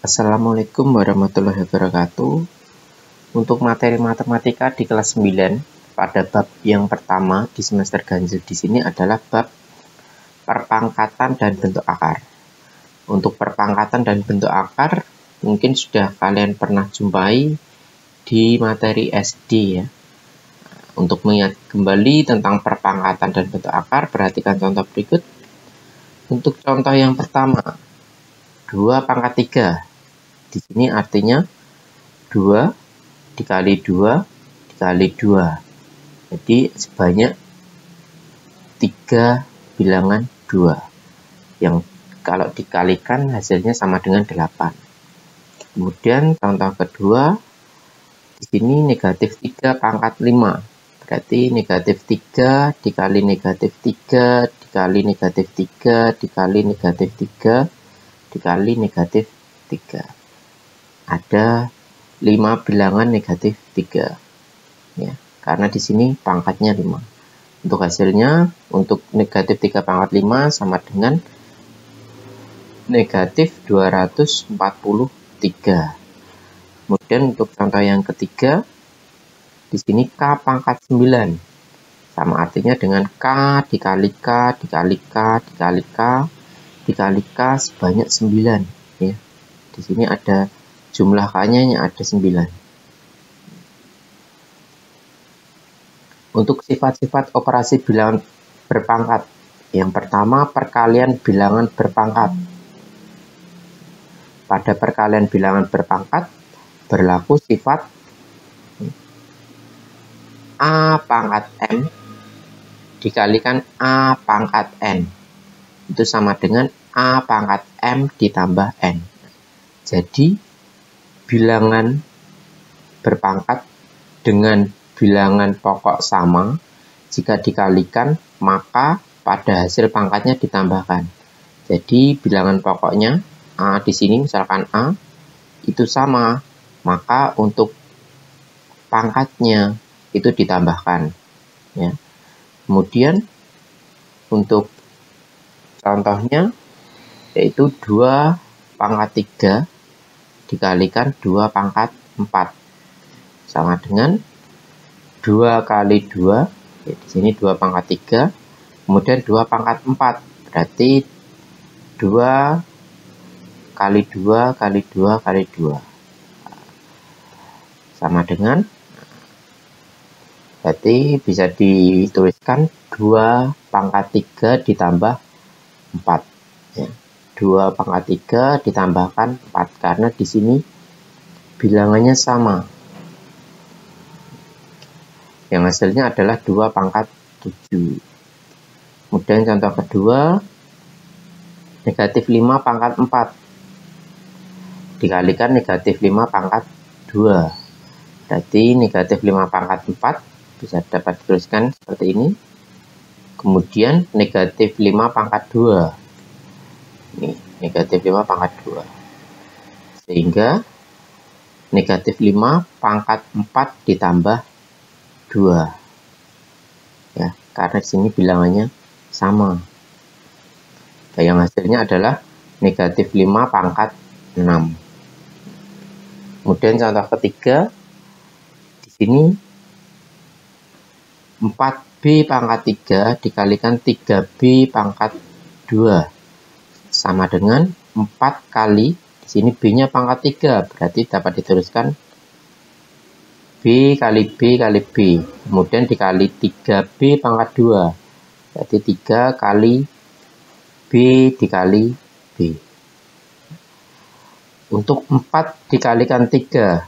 Assalamualaikum warahmatullahi wabarakatuh. Untuk materi matematika di kelas 9 pada bab yang pertama di semester ganjil di sini adalah bab perpangkatan dan bentuk akar. Untuk perpangkatan dan bentuk akar mungkin sudah kalian pernah jumpai di materi SD ya. Untuk mengingat kembali tentang perpangkatan dan bentuk akar, perhatikan contoh berikut. Untuk contoh yang pertama, 2 pangkat 3. Di sini artinya 2 dikali 2 dikali 2. Jadi sebanyak 3 bilangan 2. Yang kalau dikalikan hasilnya sama dengan 8. Kemudian contoh kedua, di sini negatif 3 pangkat 5. Berarti negatif 3 dikali negatif 3 dikali negatif 3 dikali negatif 3 dikali negatif 3. Ada 5 bilangan negatif 3 ya, karena di sini pangkatnya 5. Untuk hasilnya, untuk negatif 3 pangkat 5 sama dengan negatif 243. Kemudian untuk contoh yang ketiga, di sini K pangkat 9 sama artinya dengan K dikali K dikali K dikali K dikali K sebanyak 9 ya. Di sini ada jumlah K-nya ada 9. Untuk sifat-sifat operasi bilangan berpangkat. Yang pertama, perkalian bilangan berpangkat. Pada perkalian bilangan berpangkat berlaku sifat A pangkat M dikalikan A pangkat N. Itu sama dengan A pangkat M ditambah N. Jadi bilangan berpangkat dengan bilangan pokok sama, jika dikalikan maka pada hasil pangkatnya ditambahkan. Jadi bilangan pokoknya A di sini misalkan A itu sama, maka untuk pangkatnya itu ditambahkan ya. Kemudian untuk contohnya yaitu 2 pangkat 3 dikalikan 2 pangkat 4 sama dengan 2 kali 2 ya, di sini 2 pangkat 3 kemudian 2 pangkat 4 berarti 2 kali 2 kali 2 kali 2 sama dengan, berarti bisa dituliskan 2 pangkat 3 ditambah 4 ya. 2 pangkat 3 ditambahkan 4 karena di sini bilangannya sama. Yang hasilnya adalah 2 pangkat 7. Kemudian contoh kedua, negatif 5 pangkat 4 dikalikan negatif 5 pangkat 2. Berarti negatif 5 pangkat 4 bisa dapat dituliskan seperti ini. Kemudian negatif 5 pangkat 2. Ini negatif 5 pangkat 2. Sehingga negatif 5 pangkat 4 ditambah 2. Ya, karena di sini bilangannya sama. Nah, yang hasilnya adalah negatif 5 pangkat 6. Kemudian contoh ketiga, di sini 4B pangkat 3 dikalikan 3B pangkat 2 sama dengan 4 kali, di sini B-nya pangkat 3, berarti dapat dituliskan B kali B kali B, kemudian dikali 3B pangkat 2, berarti 3 kali B dikali B. Untuk 4 dikalikan 3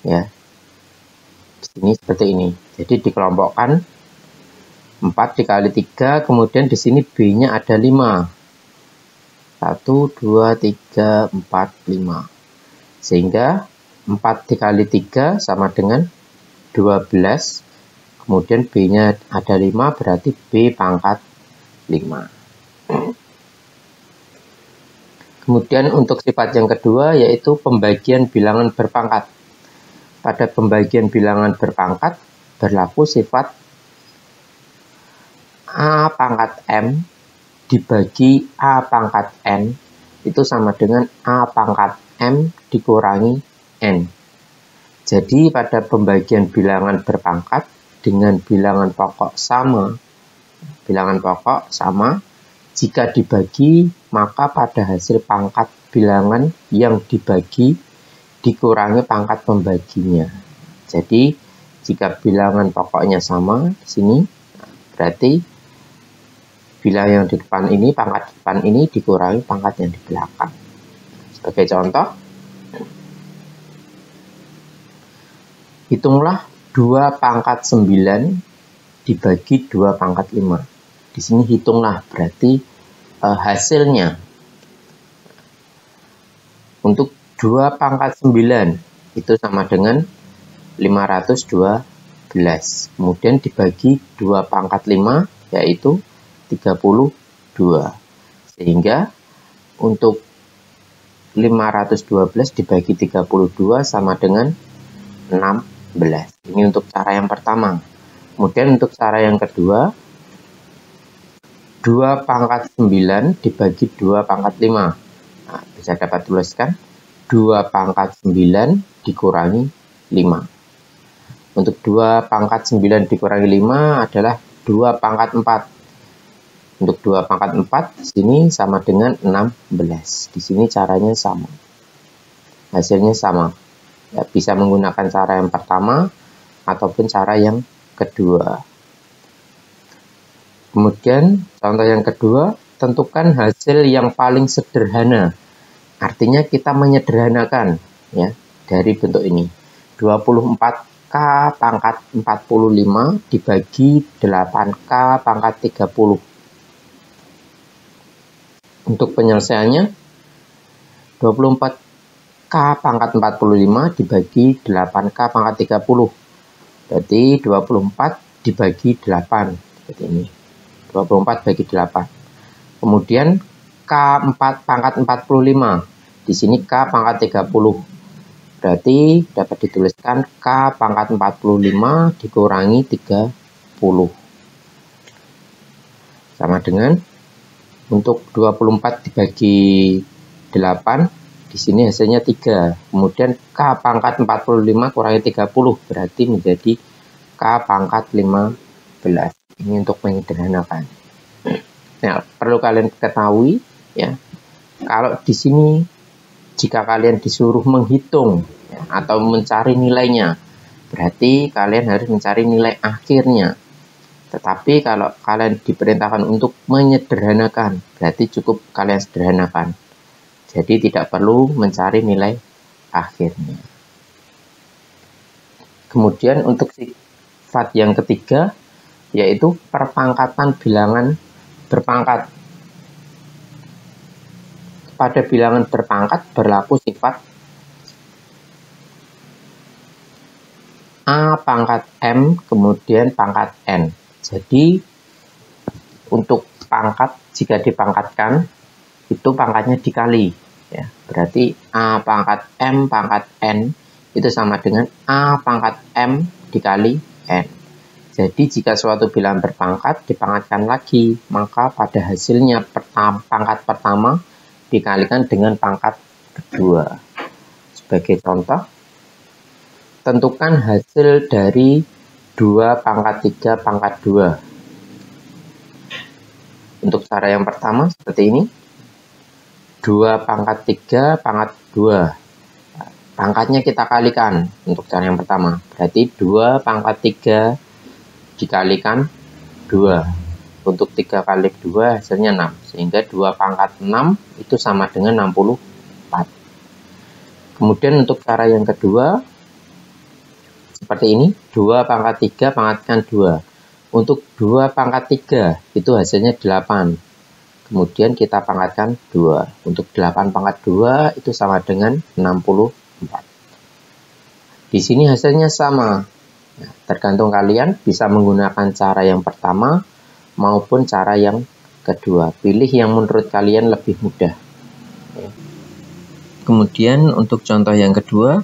ya, di sini seperti ini. Jadi dikelompokkan 4 dikali 3, kemudian di sini B-nya ada 5. 1, 2, 3, 4, 5. Sehingga 4 dikali 3 sama dengan 12. Kemudian B-nya ada 5, berarti B pangkat 5. Kemudian untuk sifat yang kedua yaitu pembagian bilangan berpangkat. Pada pembagian bilangan berpangkat berlaku sifat A pangkat M dibagi A pangkat N itu sama dengan A pangkat M dikurangi N. Jadi pada pembagian bilangan berpangkat dengan bilangan pokok sama, jika dibagi maka pada hasil pangkat bilangan yang dibagi dikurangi pangkat pembaginya. Jadi jika bilangan pokoknya sama di sini, berarti bilangan yang di depan ini, pangkat depan ini dikurangi pangkat yang di belakang. Sebagai contoh, hitunglah 2 pangkat 9 dibagi 2 pangkat 5. Di sini hitunglah, berarti hasilnya. Untuk 2 pangkat 9 itu sama dengan 512. Kemudian dibagi 2 pangkat 5 yaitu 32. Sehingga untuk 512 dibagi 32 sama dengan 16. Ini untuk cara yang pertama. Kemudian untuk cara yang kedua, 2 pangkat 9 dibagi 2 pangkat 5. Nah, bisa dapat tuliskan 2 pangkat 9 dikurangi 5. Untuk 2 pangkat 9 dikurangi 5 adalah 2 pangkat 4. Untuk 2 pangkat 4 di sini sama dengan 16. Di sini caranya sama. Hasilnya sama. Ya, bisa menggunakan cara yang pertama ataupun cara yang kedua. Kemudian contoh yang kedua, tentukan hasil yang paling sederhana. Artinya kita menyederhanakan ya dari bentuk ini. 24K pangkat 45 dibagi 8K pangkat 30. Untuk penyelesaiannya 24K pangkat 45 dibagi 8K pangkat 30. Berarti 24 dibagi 8 seperti ini. 24 bagi 8. Kemudian K4 pangkat 45. Di sini K pangkat 30. Berarti dapat dituliskan K pangkat 45 dikurangi 30. Sama dengan untuk 24 dibagi 8, di sini hasilnya 3. Kemudian K pangkat 45 kurangi 30, berarti menjadi K pangkat 15. Ini untuk menyederhanakan. Nah, perlu kalian ketahui ya, kalau di sini jika kalian disuruh menghitung ya, atau mencari nilainya, berarti kalian harus mencari nilai akhirnya. Tetapi kalau kalian diperintahkan untuk menyederhanakan, berarti cukup kalian sederhanakan. Jadi tidak perlu mencari nilai akhirnya. Kemudian untuk sifat yang ketiga, yaitu perpangkatan bilangan berpangkat. Pada bilangan berpangkat berlaku sifat A pangkat M kemudian pangkat N. Jadi untuk pangkat jika dipangkatkan itu pangkatnya dikali ya. Berarti A pangkat M pangkat N itu sama dengan A pangkat M dikali N. Jadi jika suatu bilangan berpangkat dipangkatkan lagi, maka pada hasilnya pangkat pertama dikalikan dengan pangkat kedua. Sebagai contoh, tentukan hasil dari 2 pangkat 3 pangkat 2. Untuk cara yang pertama seperti ini. 2 pangkat 3 pangkat 2. Pangkatnya kita kalikan untuk cara yang pertama. Berarti 2 pangkat 3 dikalikan 2. Untuk 3 kali 2 hasilnya 6. Sehingga 2 pangkat 6 itu sama dengan 64. Kemudian untuk cara yang kedua, seperti ini, 2 pangkat 3 pangkatkan 2. Untuk 2 pangkat 3 itu hasilnya 8. Kemudian kita pangkatkan 2. Untuk 8 pangkat 2 itu sama dengan 64. Di sini hasilnya sama. Nah, tergantung kalian bisa menggunakan cara yang pertama maupun cara yang kedua. Pilih yang menurut kalian lebih mudah. Kemudian untuk contoh yang kedua,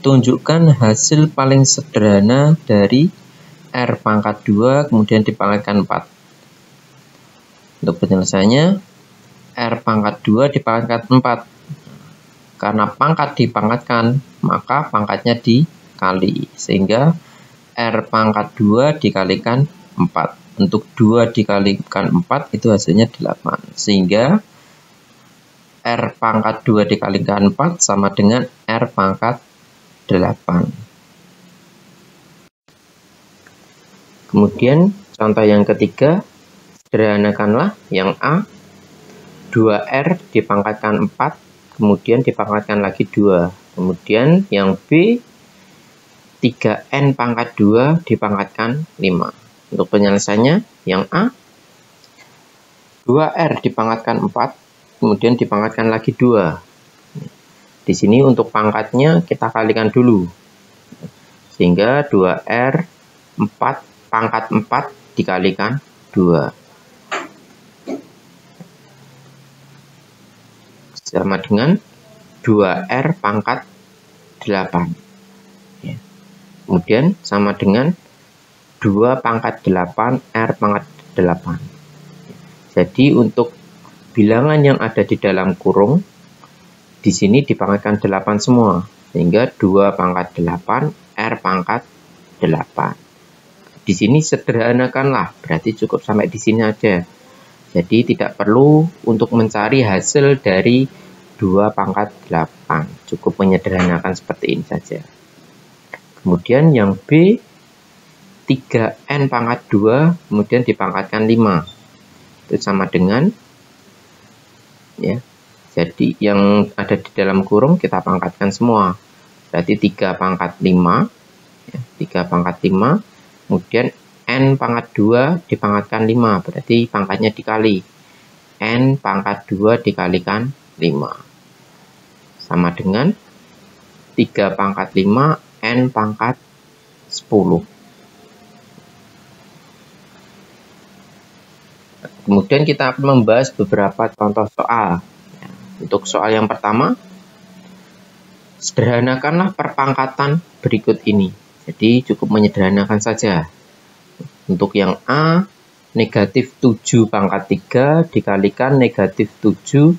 tunjukkan hasil paling sederhana dari R pangkat 2 kemudian dipangkatkan 4. Untuk penyelesaiannya, R pangkat 2 dipangkat 4. Karena pangkat dipangkatkan, maka pangkatnya dikali. Sehingga R pangkat 2 dikalikan 4. Untuk 2 dikalikan 4 itu hasilnya 8. Sehingga R pangkat 2 dikalikan 4 sama dengan R pangkat 8. Kemudian contoh yang ketiga, sederhanakanlah yang A, 2R dipangkatkan 4, kemudian dipangkatkan lagi 2. Kemudian yang B, 3N pangkat 2 dipangkatkan 5. Untuk penyelesaiannya, yang A, 2R dipangkatkan 4, kemudian dipangkatkan lagi 2. Di sini untuk pangkatnya kita kalikan dulu. Sehingga 2R 4 pangkat 4 dikalikan 2. Sama dengan 2R pangkat 8. Ya. Kemudian sama dengan 2 pangkat 8 R pangkat 8. Jadi untuk bilangan yang ada di dalam kurung, di sini dipangkatkan 8 semua. Sehingga 2 pangkat 8 R pangkat 8. Di sini sederhanakanlah, berarti cukup sampai di sini aja. Jadi tidak perlu untuk mencari hasil dari 2 pangkat 8. Cukup menyederhanakan seperti ini saja. Kemudian yang B, 3N pangkat 2, kemudian dipangkatkan 5. Itu sama dengan, ya, jadi yang ada di dalam kurung kita pangkatkan semua. Berarti 3 pangkat 5, ya, 3 pangkat 5. Kemudian N pangkat 2 dipangkatkan 5, berarti pangkatnya dikali. N pangkat 2 dikalikan 5. Sama dengan 3 pangkat 5, N pangkat 10. Kemudian kita akan membahas beberapa contoh soal. Untuk soal yang pertama, sederhanakanlah perpangkatan berikut ini. Jadi cukup menyederhanakan saja. Untuk yang A, negatif 7 pangkat 3 dikalikan negatif 7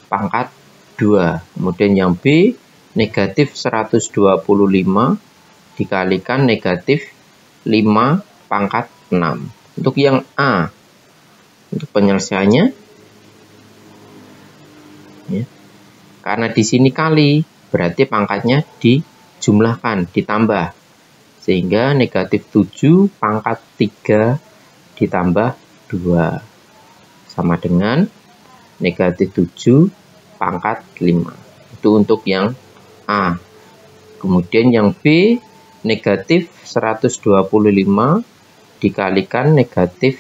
pangkat 2. Kemudian yang B, negatif 125 dikalikan negatif 5 pangkat 6. Untuk yang A, untuk penyelesaiannya, ya, karena di sini kali, berarti pangkatnya dijumlahkan, ditambah. Sehingga negatif 7 pangkat 3 ditambah 2. Sama dengan negatif 7 pangkat 5. Itu untuk yang A. Kemudian yang B, negatif 125 dikalikan negatif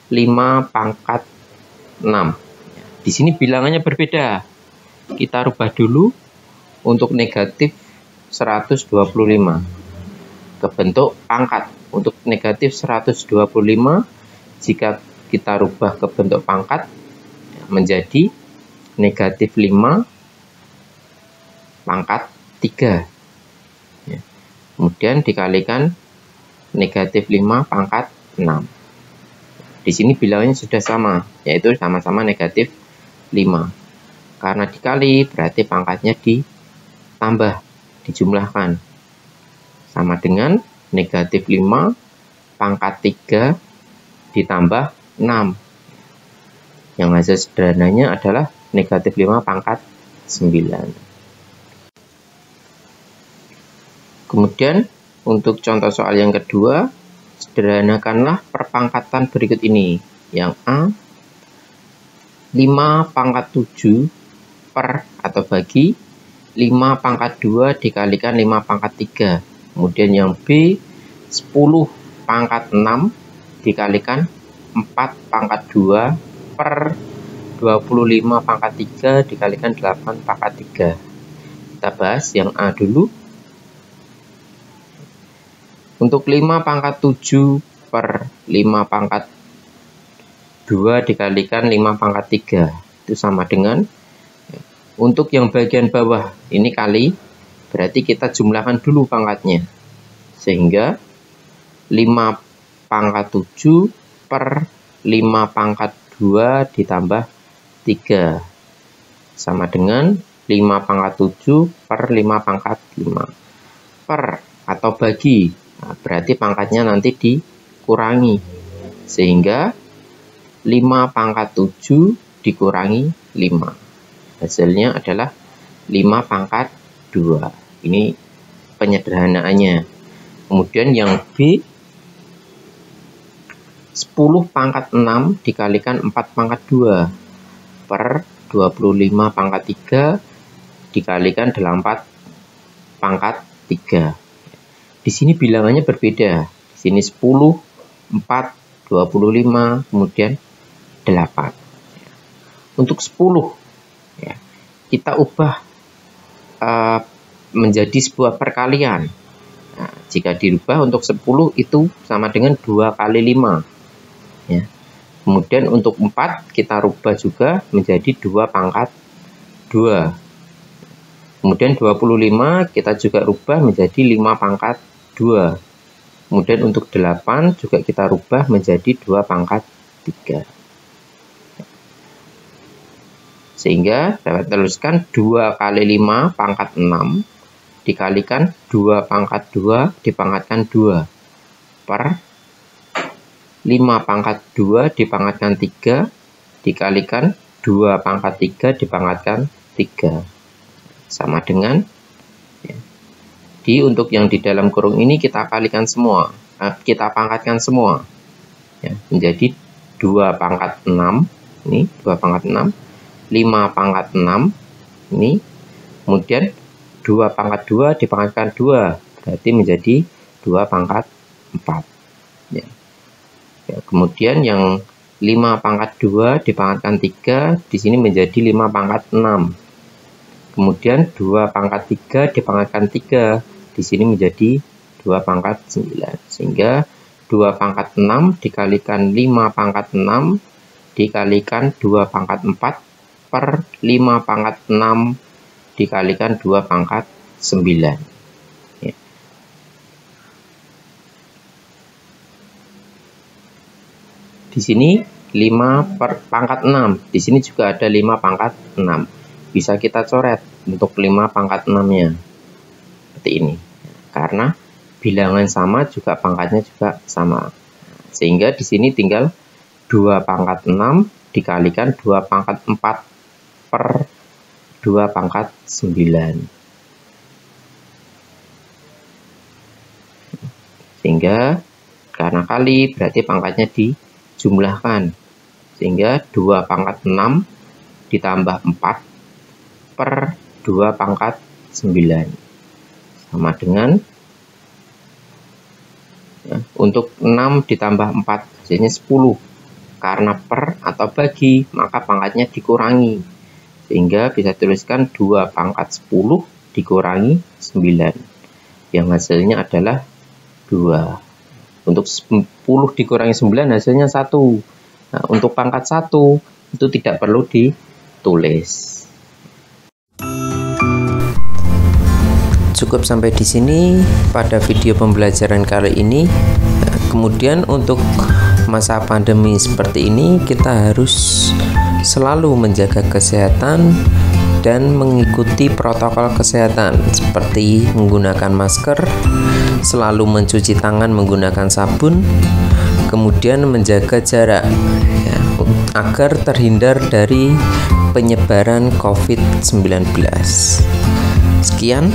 5 pangkat 6. Di sini bilangannya berbeda. Kita rubah dulu untuk negatif 125. Ke bentuk pangkat. Untuk negatif 125, jika kita rubah ke bentuk pangkat, menjadi negatif 5 pangkat 3. Ya. Kemudian dikalikan negatif 5 pangkat 6. Di sini bilangannya sudah sama, yaitu sama-sama negatif 5. Karena dikali, berarti pangkatnya ditambah, dijumlahkan. Sama dengan negatif 5 pangkat 3 ditambah 6. Yang hasil sederhananya adalah negatif 5 pangkat 9. Kemudian untuk contoh soal yang kedua, sederhanakanlah perpangkatan berikut ini. Yang A, 5 pangkat 7 per atau bagi 5 pangkat 2 dikalikan 5 pangkat 3. Kemudian yang B, 10 pangkat 6 dikalikan 4 pangkat 2 per 25 pangkat 3 dikalikan 8 pangkat 3. Kita bahas yang A dulu. Untuk 5 pangkat 7 per 5 pangkat 2 dikalikan 5 pangkat 3. Itu sama dengan, untuk yang bagian bawah ini kali, berarti kita jumlahkan dulu pangkatnya. Sehingga 5 pangkat 7 per 5 pangkat 2 ditambah 3 sama dengan 5 pangkat 7 per 5 pangkat 5 per atau bagi. Nah, berarti pangkatnya nanti dikurangi, sehingga 5 pangkat 7 dikurangi 5. Hasilnya adalah 5 pangkat 2. Ini penyederhanaannya. Kemudian yang B, 10 pangkat 6 dikalikan 4 pangkat 2 per 25 pangkat 3 dikalikan 8 pangkat 3. Di sini bilangannya berbeda. Di sini 10, 4, 25, kemudian 8. Untuk 10 ya, kita ubah menjadi sebuah perkalian. Nah, jika dirubah untuk 10 itu sama dengan 2 kali 5 ya. Kemudian untuk 4 kita rubah juga menjadi 2 pangkat 2. Kemudian 25 kita juga rubah menjadi 5 pangkat 2. Kemudian untuk 8 juga kita rubah menjadi 2 pangkat 3. Sehingga dapat dituliskan 2 kali 5 pangkat 6 dikalikan 2 pangkat 2 dipangkatkan 2 per 5 pangkat 2 dipangkatkan 3 dikalikan 2 pangkat 3 dipangkatkan 3 sama dengan ya. Untuk yang di dalam kurung ini kita kalikan semua, kita pangkatkan semua ya, menjadi 2 pangkat 6 ini 2 pangkat 6, 5 pangkat 6 ini, kemudian 2 pangkat 2 dipangkatkan 2 berarti menjadi 2 pangkat 4 ya. Ya, kemudian yang 5 pangkat 2 dipangkatkan 3 di sini menjadi 5 pangkat 6. Kemudian 2 pangkat 3 dipangkatkan 3 di sini menjadi 2 pangkat 9. Sehingga 2 pangkat 6 dikalikan 5 pangkat 6 dikalikan 2 pangkat 4 per 5 pangkat 6 dikalikan 2 pangkat 9. Ya. Di sini 5 per pangkat 6. Di sini juga ada 5 pangkat 6. Bisa kita coret untuk 5 pangkat 6-nya. Seperti ini. Karena bilangan sama juga pangkatnya juga sama. Sehingga di sini tinggal 2 pangkat 6 dikalikan 2 pangkat 4 per 2 pangkat 9. Sehingga karena kali berarti pangkatnya dijumlahkan. Sehingga 2 pangkat 6 ditambah 4 per 2 pangkat 9. Sama dengan ya, untuk 6 ditambah 4 hasilnya 10. Karena per atau bagi maka pangkatnya dikurangi. Sehingga bisa tuliskan 2 pangkat 10 dikurangi 9. Yang hasilnya adalah 2. Untuk 10 dikurangi 9 hasilnya 1. Nah, untuk pangkat 1 itu tidak perlu ditulis. Cukup sampai di sini pada video pembelajaran kali ini. Kemudian untuk masa pandemi seperti ini kita harus selalu menjaga kesehatan dan mengikuti protokol kesehatan seperti menggunakan masker, selalu mencuci tangan menggunakan sabun, kemudian menjaga jarak ya, agar terhindar dari penyebaran COVID-19. Sekian,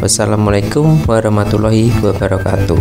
wassalamualaikum warahmatullahi wabarakatuh.